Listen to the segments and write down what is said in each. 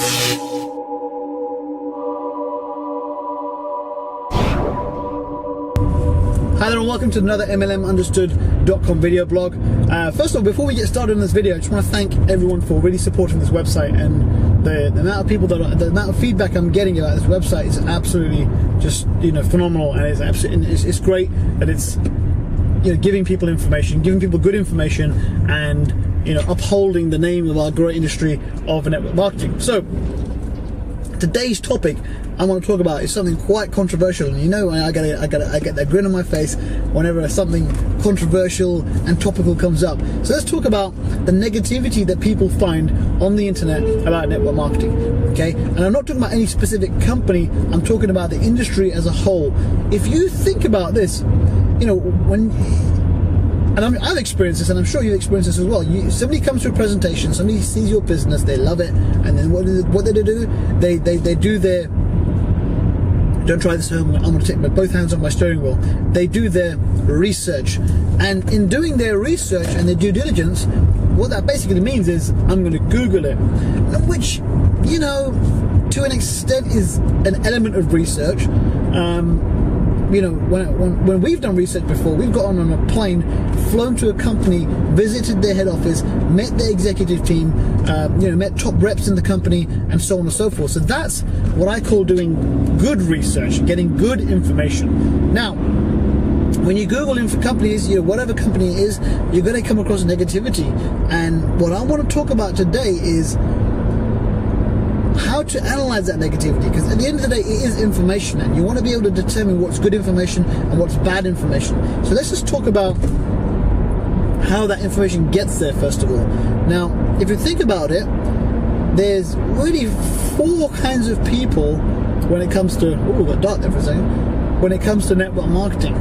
Hi there and welcome to another MLMunderstood.com video blog. First of all, before we get started on this video, I just want to thank everyone for really supporting this website, and the amount of people the amount of feedback I'm getting about this website is absolutely just phenomenal, and it's absolutely it's great that it's giving people information, giving people good information, and upholding the name of our great industry of network marketing. So today's topic I want to talk about is something quite controversial, and I get that grin on my face whenever something controversial and topical comes up. So let's talk about the negativity that people find on the internet about network marketing. Okay, and I'm not talking about any specific company, I'm talking about the industry as a whole. If you think about this, I've experienced this, and I'm sure you've experienced this as well. Somebody comes to a presentation, somebody sees your business, they love it, and then what do? They do their, don't try this at home, I'm going to take both hands on my steering wheel. They do their research, and in doing their research and their due diligence, what that basically means is I'm going to Google it, which, to an extent is an element of research. When we've done research before, we've got on a plane, flown to a company, visited their head office, met their executive team, met top reps in the company, and so on and so forth. So that's what I call doing good research, getting good information. Now, when you Google companies, whatever company it is, you're going to come across negativity. And what I want to talk about today is how to analyze that negativity, because at the end of the day, it is information, and you want to be able to determine what's good information and what's bad information. So let's just talk about how that information gets there first of all. Now, if you think about it, there's really four kinds of people when it comes to, got dark there for a second, when it comes to network marketing.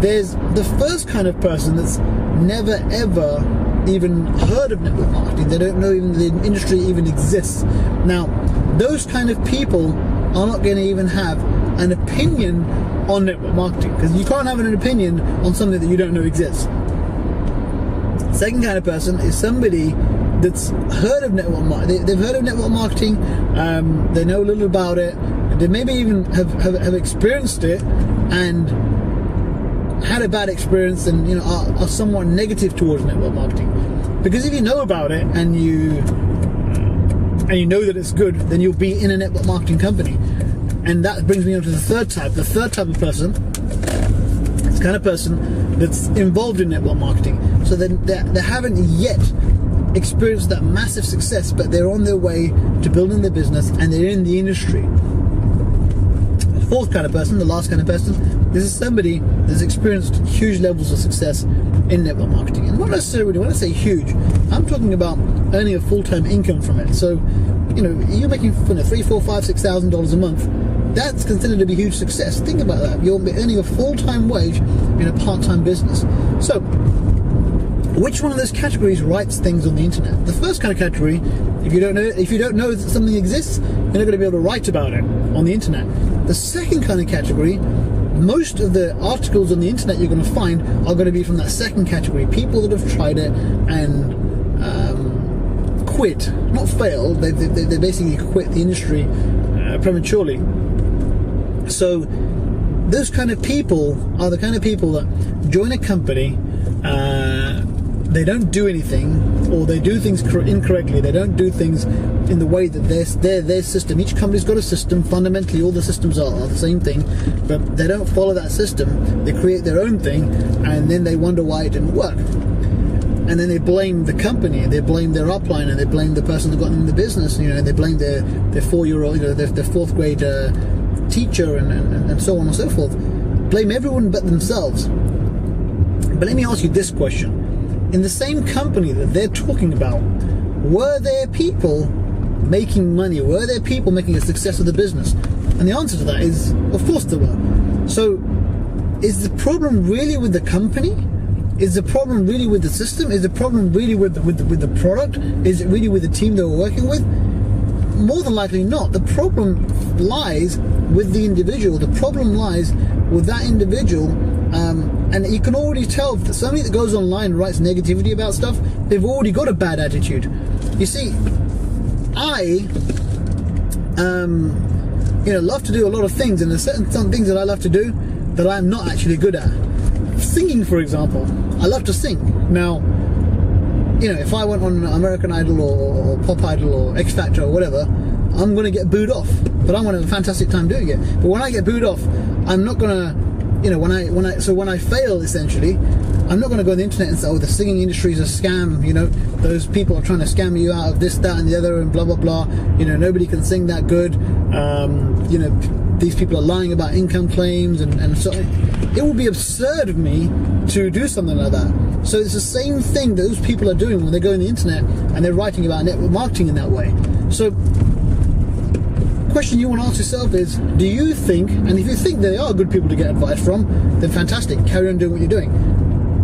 There's the first kind of person that's never ever even heard of network marketing. They don't know even the industry even exists. Now, those kind of people are not going to even have an opinion on network marketing, because you can't have an opinion on something that you don't know exists. Second kind of person is somebody that's heard of network marketing. They've heard of network marketing. They know a little about it. They maybe even have experienced it and had a bad experience, and are somewhat negative towards network marketing. Because if you know about it and you know that it's good, then you'll be in a network marketing company. And that brings me on to the third type. The third type of person, it's the kind of person that's involved in network marketing. So they haven't yet experienced that massive success, but they're on their way to building their business, and they're in the industry. The fourth kind of person, the last kind of person, this is somebody that's experienced huge levels of success in network marketing. And not necessarily, when I say huge, I'm talking about earning a full-time income from it. So, you're making $3,000, $4,000, $5,000, $6,000 a month. That's considered to be huge success. Think about that. You're earning a full-time wage in a part-time business. So, which one of those categories writes things on the internet? The first kind of category, if you don't know that something exists, you're not going to be able to write about it on the internet. The second kind of category, most of the articles on the internet you're going to find are going to be from that second category. People that have tried it and quit, not failed, they basically quit the industry prematurely. So those kind of people are the kind of people that join a company, they don't do anything, or they do things incorrectly. They don't do things in the way that their system. Each company's got a system. Fundamentally, all the systems are the same thing, but they don't follow that system. They create their own thing, and then they wonder why it didn't work. And then they blame the company, they blame their upline, and they blame the person that got them in the business. They blame their 4-year-old, their fourth grade teacher, and so on and so forth. Blame everyone but themselves. But let me ask you this question. In the same company that they're talking about, were there people making money? Were there people making a success of the business? And the answer to that is, of course there were. So, is the problem really with the company? Is the problem really with the system? Is the problem really with the product? Is it really with the team they were working with? More than likely not. The problem lies with the individual. The problem lies with that individual. And you can already tell that somebody that goes online and writes negativity about stuff, they've already got a bad attitude. You see, I love to do a lot of things, and there's some things that I love to do that I'm not actually good at. Singing, for example. I love to sing. Now, if I went on American Idol or Pop Idol or X Factor or whatever, I'm going to get booed off. But I'm going to have a fantastic time doing it. But when I get booed off, I'm not going to, when I fail, essentially, I'm not going to go on the internet and say, oh, the singing industry is a scam, those people are trying to scam you out of this, that, and the other, and blah, blah, blah. Nobody can sing that good. These people are lying about income claims, and so it would be absurd of me to do something like that. So it's the same thing that those people are doing when they go on the internet and they're writing about network marketing in that way. So the question you want to ask yourself is, do you think, and if you think they are good people to get advice from, then fantastic, carry on doing what you're doing.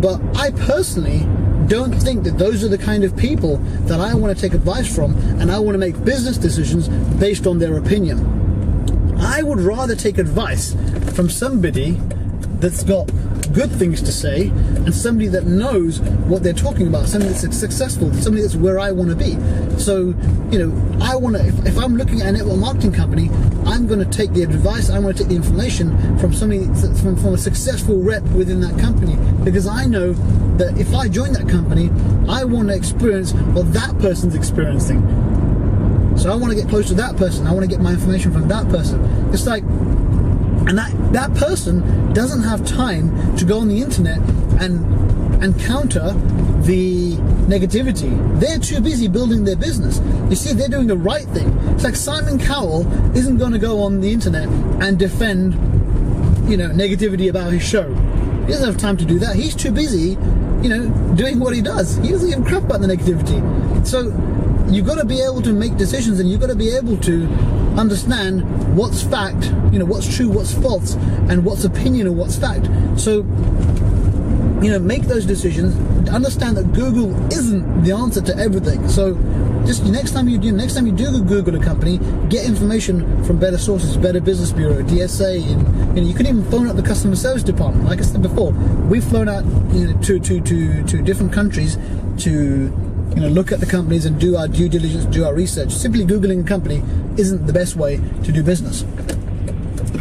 But I personally don't think that those are the kind of people that I want to take advice from, and I want to make business decisions based on their opinion. I would rather take advice from somebody that's got good things to say, and somebody that knows what they're talking about, somebody that's successful, somebody that's where I want to be. So, I want to, if I'm looking at a network marketing company, I'm going to take the advice, I want to take the information from somebody, from a successful rep within that company, because I know that if I join that company, I want to experience what that person's experiencing. So I want to get close to that person. I want to get my information from that person. It's like, and that person doesn't have time to go on the internet and counter the negativity. They're too busy building their business. You see, they're doing the right thing. It's like Simon Cowell isn't going to go on the internet and defend, negativity about his show. He doesn't have time to do that. He's too busy, doing what he does. He doesn't give a crap about the negativity. So you've got to be able to make decisions, and you've got to be able to understand what's fact, what's true, what's false, and what's opinion and what's fact. So, make those decisions. Understand that Google isn't the answer to everything. So, just next time you do Google a company, get information from better sources, Better Business Bureau, DSA, and you can even phone up the customer service department. Like I said before, we've flown out to different countries to look at the companies and do our due diligence, do our research. Simply Googling a company isn't the best way to do business.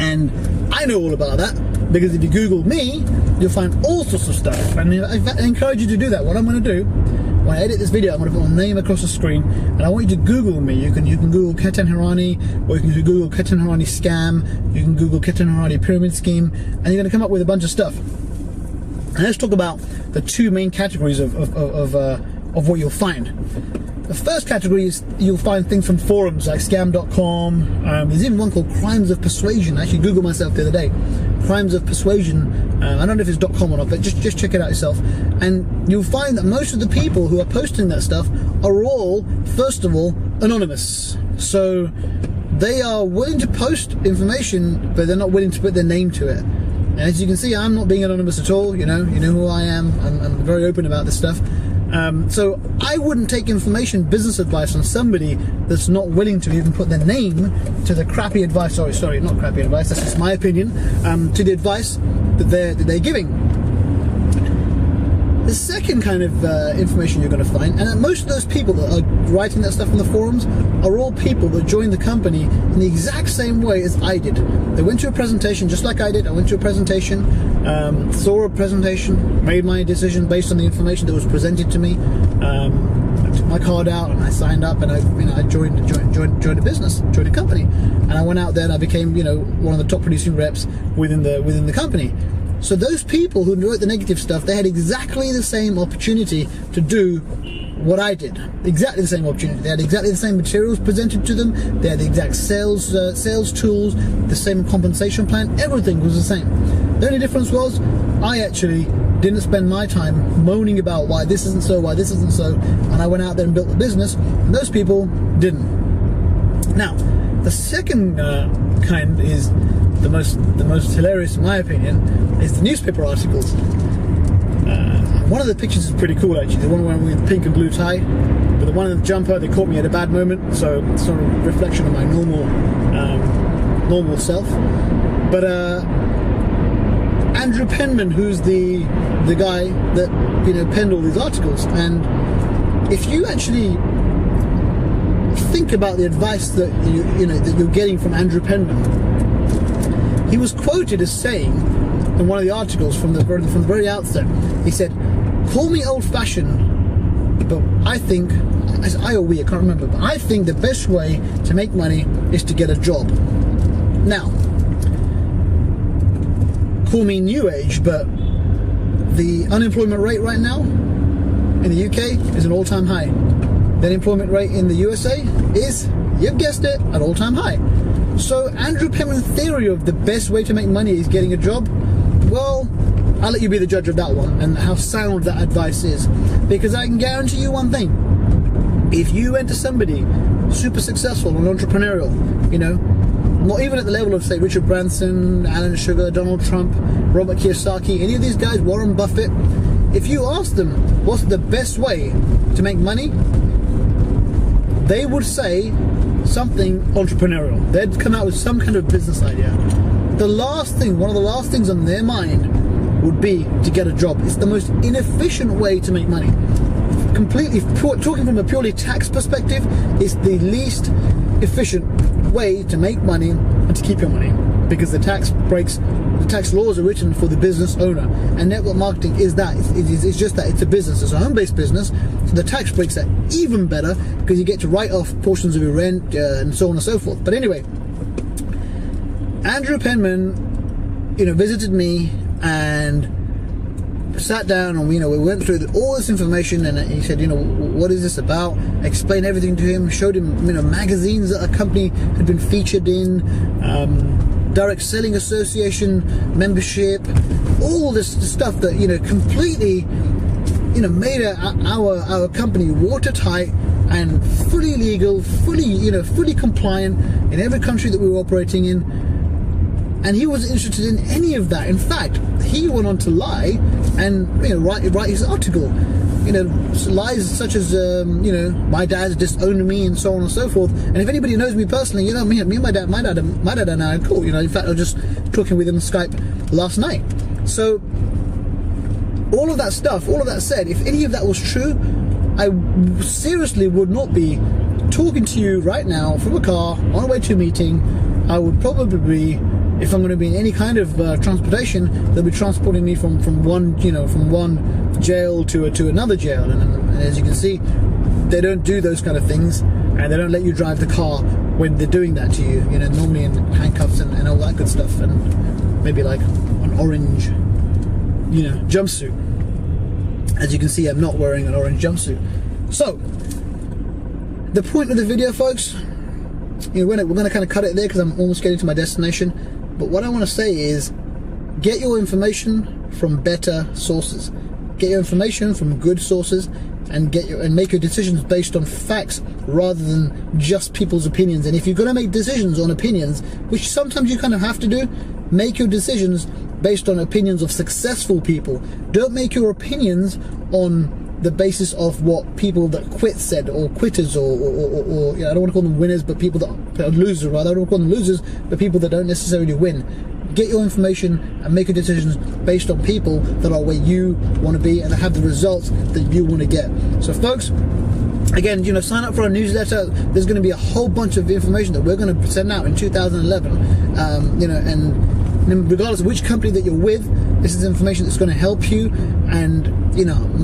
And I know all about that, because if you Google me, you'll find all sorts of stuff. And I encourage you to do that. What I'm going to do, when I edit this video, I'm going to put my name across the screen, and I want you to Google me. You can Google Ketan Hirani, or you can Google Ketan Hirani scam, you can Google Ketan Hirani pyramid scheme, and you're going to come up with a bunch of stuff. And let's talk about the two main categories of what you'll find. The first category is you'll find things from forums like scam.com. There's even one called Crimes of Persuasion. I actually Googled myself the other day. Crimes of Persuasion. I don't know if it's .com or not, but just check it out yourself. And you'll find that most of the people who are posting that stuff are all, first of all, anonymous. So they are willing to post information, but they're not willing to put their name to it. And as you can see, I'm not being anonymous at all. You know who I am. I'm very open about this stuff. So I wouldn't take business advice from somebody that's not willing to even put their name to the crappy advice. Sorry, not crappy advice. That's just my opinion. To the advice that they're giving. The second kind of information you're going to find, and most of those people that are writing that stuff in the forums are all people that joined the company in the exact same way as I did. They went to a presentation just like I did. I went to a presentation, saw a presentation, made my decision based on the information that was presented to me. I took my card out and I signed up, and I joined a business, joined a company, and I went out there and I became one of the top producing reps within the company. So those people who wrote the negative stuff, they had exactly the same opportunity to do what I did. Exactly the same opportunity. They had exactly the same materials presented to them. They had the exact sales tools, the same compensation plan. Everything was the same. The only difference was I actually didn't spend my time moaning about why this isn't so, why this isn't so, and I went out there and built the business, and those people didn't. Now, the second kind is the most hilarious in my opinion, is the newspaper articles. One of the pictures is pretty cool actually, the one wearing with pink and blue tie, but the one in the jumper, they caught me at a bad moment, so it's not a reflection of my normal self. But Andrew Penman, who's the guy that penned all these articles, and if you actually think about the advice that that you're getting from Andrew Penman. He was quoted as saying in one of the articles from the very outset, he said, "Call me old-fashioned, but I think, I or we, I can't remember, but I think the best way to make money is to get a job." Now, call me new age, but the unemployment rate right now in the UK is an all-time high. The unemployment rate in the USA is, you've guessed it, an all-time high. So Andrew Penman's theory of the best way to make money is getting a job, well, I'll let you be the judge of that one and how sound that advice is. Because I can guarantee you one thing. If you went to somebody super successful and entrepreneurial, not even at the level of, say, Richard Branson, Alan Sugar, Donald Trump, Robert Kiyosaki, any of these guys, Warren Buffett, if you asked them what's the best way to make money, they would say something entrepreneurial. They'd come out with some kind of business idea. One of the last things on their mind would be to get a job. It's the most inefficient way to make money. Talking from a purely tax perspective, it's the least efficient way to make money and to keep your money, because the tax laws are written for the business owner, and network marketing is that. It's just that, it's a business. It's a home-based business, so the tax breaks that even better, because you get to write off portions of your rent and so on and so forth. But anyway, Andrew Penman, visited me and sat down, and we went through all this information, and he said, what is this about? I explained everything to him, showed him magazines that a company had been featured in, Direct Selling Association membership, all this stuff that completely made our company watertight and fully legal, fully compliant in every country that we were operating in. And he wasn't interested in any of that. In fact, he went on to lie and write his article. Lies such as my dad disowned me and so on and so forth. And if anybody knows me personally, me and my dad and I are cool. In fact, I was just talking with him on Skype last night. So all of that stuff, all of that said, if any of that was true, I seriously would not be talking to you right now from a car on the way to a meeting. I would probably be, if I'm going to be in any kind of transportation, they'll be transporting me from one jail to another jail, and as you can see, they don't do those kind of things, and they don't let you drive the car when they're doing that to you. Normally in handcuffs and all that good stuff, and maybe like an orange, jumpsuit. As you can see, I'm not wearing an orange jumpsuit. So the point of the video, folks, we're going to kind of cut it there because I'm almost getting to my destination. But what I want to say is, get your information from better sources. Get your information from good sources, and make your decisions based on facts rather than just people's opinions. And if you're going to make decisions on opinions, which sometimes you kind of have to do, make your decisions based on opinions of successful people. Don't make your opinions on the basis of what people that quit said, or quitters, or I don't want to call them winners, but people that are losers, rather. I don't want to call them losers, but people that don't necessarily win. Get your information and make your decisions based on people that are where you want to be and that have the results that you want to get. So folks, again, sign up for our newsletter. There's going to be a whole bunch of information that we're going to send out in 2011, and regardless of which company that you're with, this is information that's going to help you. And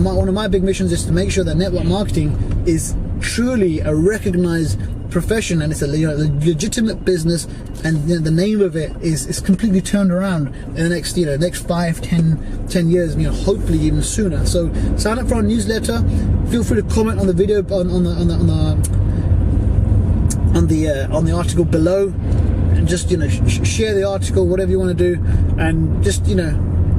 one of my big missions is to make sure that network marketing is truly a recognized profession, and it's a legitimate business, and the name of it is completely turned around in the next next 5, 10 years, hopefully even sooner. So sign up for our newsletter. Feel free to comment on the video on the article below, and just share the article, whatever you want to do, and just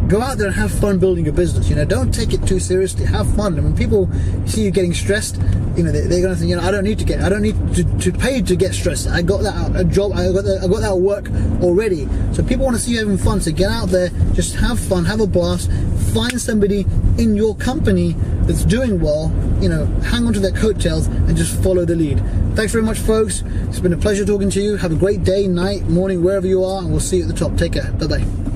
go out there and have fun building your business. Don't take it too seriously. Have fun. And when people see you getting stressed, they're going to think, I don't need to pay to get stressed. I got that a job. I got that work already. So people want to see you having fun. So get out there, just have fun, have a blast. Find somebody in your company that's doing well. Hang on to their coattails and just follow the lead. Thanks very much, folks. It's been a pleasure talking to you. Have a great day, night, morning, wherever you are, and we'll see you at the top. Take care. Bye bye.